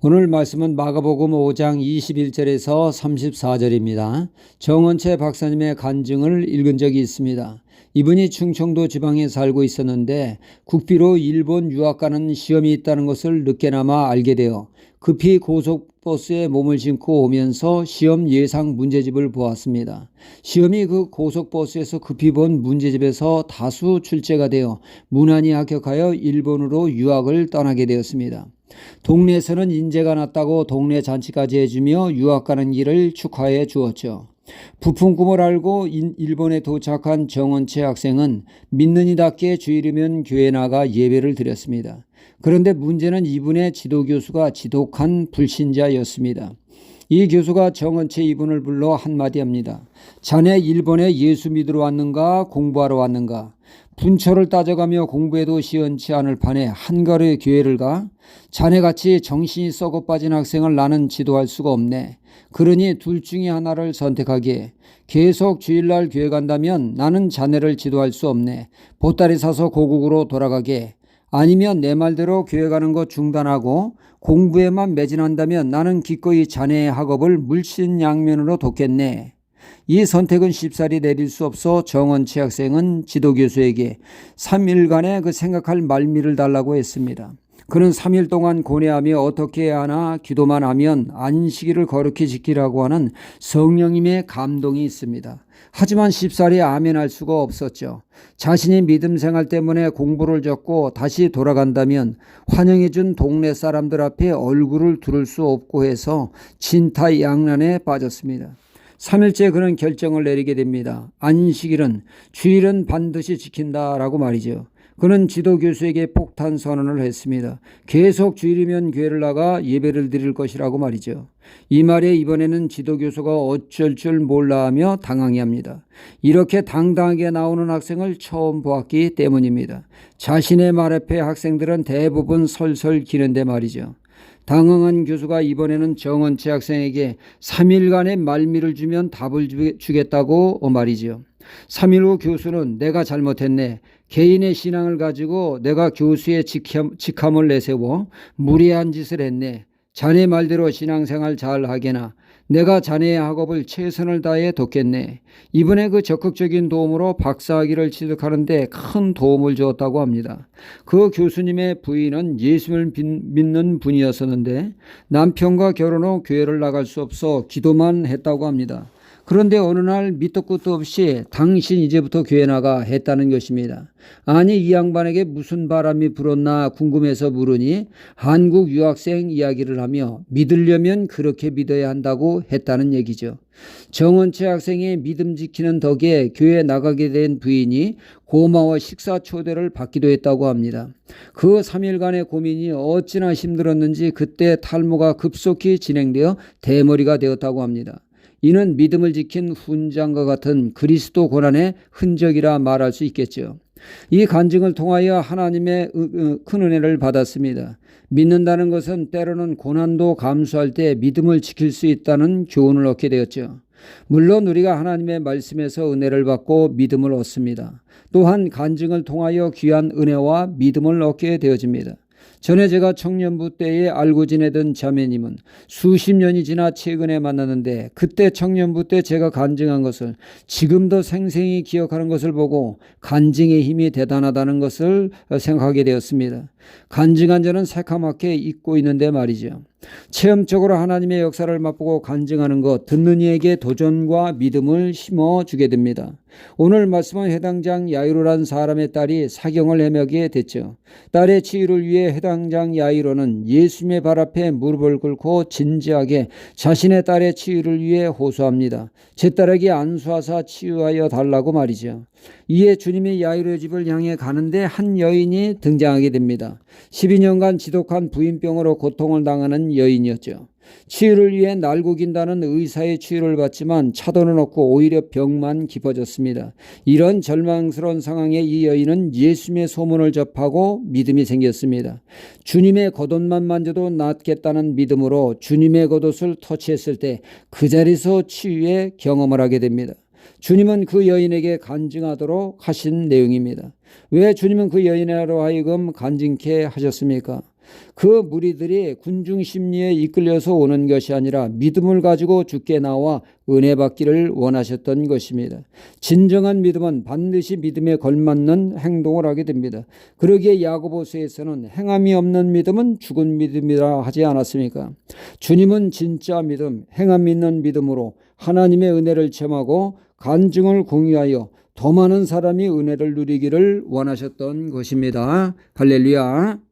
오늘 말씀은 마가복음 5장 21절에서 34절입니다. 정원채 박사님의 간증을 읽은 적이 있습니다. 이분이 충청도 지방에 살고 있었는데 국비로 일본 유학 가는 시험이 있다는 것을 늦게나마 알게 되어 급히 고속버스에 몸을 싣고 오면서 시험 예상 문제집을 보았습니다. 시험이 그 고속버스에서 급히 본 문제집에서 다수 출제가 되어 무난히 합격하여 일본으로 유학을 떠나게 되었습니다. 동네에서는 인재가 났다고 동네 잔치까지 해주며 유학 가는 길을 축하해 주었죠. 부푼 꿈을 알고 일본에 도착한 정원채 학생은 믿는 이답게 주일이면 교회 나가 예배를 드렸습니다. 그런데 문제는 이분의 지도교수가 지독한 불신자였습니다. 이 교수가 정원채 이분을 불러 한마디 합니다. 자네 일본에 예수 믿으러 왔는가 공부하러 왔는가? 분초를 따져가며 공부해도 시원치 않을 판에 한가로이 교회를 가? 자네같이 정신이 썩어 빠진 학생을 나는 지도할 수가 없네. 그러니 둘 중에 하나를 선택하기에 계속 주일날 교회 간다면 나는 자네를 지도할 수 없네. 보따리 사서 고국으로 돌아가게. 아니면 내 말대로 교회 가는 거 중단하고 공부에만 매진한다면 나는 기꺼이 자네의 학업을 물신양면으로 돕겠네. 이 선택은 쉽사리 내릴 수 없어 정원채 학생은 지도교수에게 3일간의 그 생각할 말미를 달라고 했습니다. 그는 3일 동안 고뇌하며 어떻게 해야 하나 기도만 하면 안식일을 거룩히 지키라고 하는 성령님의 감동이 있습니다. 하지만 쉽사리 아멘할 수가 없었죠. 자신이 믿음 생활 때문에 공부를 접고 다시 돌아간다면 환영해준 동네 사람들 앞에 얼굴을 두를 수 없고 해서 진타양난에 빠졌습니다. 3일째 그는 결정을 내리게 됩니다. 안식일은 주일은 반드시 지킨다라고 말이죠. 그는 지도교수에게 폭탄 선언을 했습니다. 계속 주일이면 교회를 나가 예배를 드릴 것이라고 말이죠. 이 말에 이번에는 지도교수가 어쩔 줄 몰라 하며 당황해합니다. 이렇게 당당하게 나오는 학생을 처음 보았기 때문입니다. 자신의 말 앞에 학생들은 대부분 설설 기는데 말이죠. 당황한 교수가 이번에는 정원채 학생에게 3일간의 말미를 주면 답을 주겠다고 말이죠. 3일 후 교수는 내가 잘못했네. 개인의 신앙을 가지고 내가 교수의 직함을 내세워 무례한 짓을 했네. 자네 말대로 신앙생활 잘 하게나. 내가 자네의 학업을 최선을 다해 돕겠네. 이번에 그 적극적인 도움으로 박사학위를 취득하는데 큰 도움을 주었다고 합니다. 그 교수님의 부인은 예수를 믿는 분이었었는데 남편과 결혼 후 교회를 나갈 수 없어 기도만 했다고 합니다. 그런데 어느 날 밑도 끝도 없이 당신 이제부터 교회 나가 했다는 것입니다. 아니 이 양반에게 무슨 바람이 불었나 궁금해서 물으니 한국 유학생 이야기를 하며 믿으려면 그렇게 믿어야 한다고 했다는 얘기죠. 정원채 학생이 믿음 지키는 덕에 교회에 나가게 된 부인이 고마워 식사 초대를 받기도 했다고 합니다. 그 3일간의 고민이 어찌나 힘들었는지 그때 탈모가 급속히 진행되어 대머리가 되었다고 합니다. 이는 믿음을 지킨 훈장과 같은 그리스도 고난의 흔적이라 말할 수 있겠죠. 이 간증을 통하여 하나님의 큰 은혜를 받았습니다. 믿는다는 것은 때로는 고난도 감수할 때 믿음을 지킬 수 있다는 교훈을 얻게 되었죠. 물론 우리가 하나님의 말씀에서 은혜를 받고 믿음을 얻습니다. 또한 간증을 통하여 귀한 은혜와 믿음을 얻게 되어집니다. 전에 제가 청년부 때에 알고 지내던 자매님은 수십 년이 지나 최근에 만났는데 그때 청년부 때 제가 간증한 것을 지금도 생생히 기억하는 것을 보고 간증의 힘이 대단하다는 것을 생각하게 되었습니다. 간증한 자는 새카맣게 잊고 있는데 말이죠. 체험적으로 하나님의 역사를 맛보고 간증하는 것, 듣는 이에게 도전과 믿음을 심어주게 됩니다. 오늘 말씀은 해당장 야이로란 사람의 딸이 사경을 헤매게 됐죠. 딸의 치유를 위해 해당장 야이로는 예수님의 발 앞에 무릎을 꿇고 진지하게 자신의 딸의 치유를 위해 호소합니다. 제 딸에게 안수하사 치유하여 달라고 말이죠. 이에 주님이 야이로의 집을 향해 가는데 한 여인이 등장하게 됩니다. 12년간 지독한 부인병으로 고통을 당하는 여인이었죠. 치유를 위해 날고 긴다는 의사의 치유를 받지만 차도는 없고 오히려 병만 깊어졌습니다. 이런 절망스러운 상황에 이 여인은 예수님의 소문을 접하고 믿음이 생겼습니다. 주님의 겉옷만 만져도 낫겠다는 믿음으로 주님의 겉옷을 터치했을 때 그 자리에서 치유의 경험을 하게 됩니다. 주님은 그 여인에게 간증하도록 하신 내용입니다. 왜 주님은 그 여인으로 하여금 간증케 하셨습니까? 그 무리들이 군중 심리에 이끌려서 오는 것이 아니라 믿음을 가지고 주께 나와 은혜 받기를 원하셨던 것입니다. 진정한 믿음은 반드시 믿음에 걸맞는 행동을 하게 됩니다. 그러기에 야고보서에서는 행함이 없는 믿음은 죽은 믿음이라 하지 않았습니까? 주님은 진짜 믿음, 행함 있는 믿음으로 하나님의 은혜를 체험하고 간증을 공유하여 더 많은 사람이 은혜를 누리기를 원하셨던 것입니다. 할렐루야.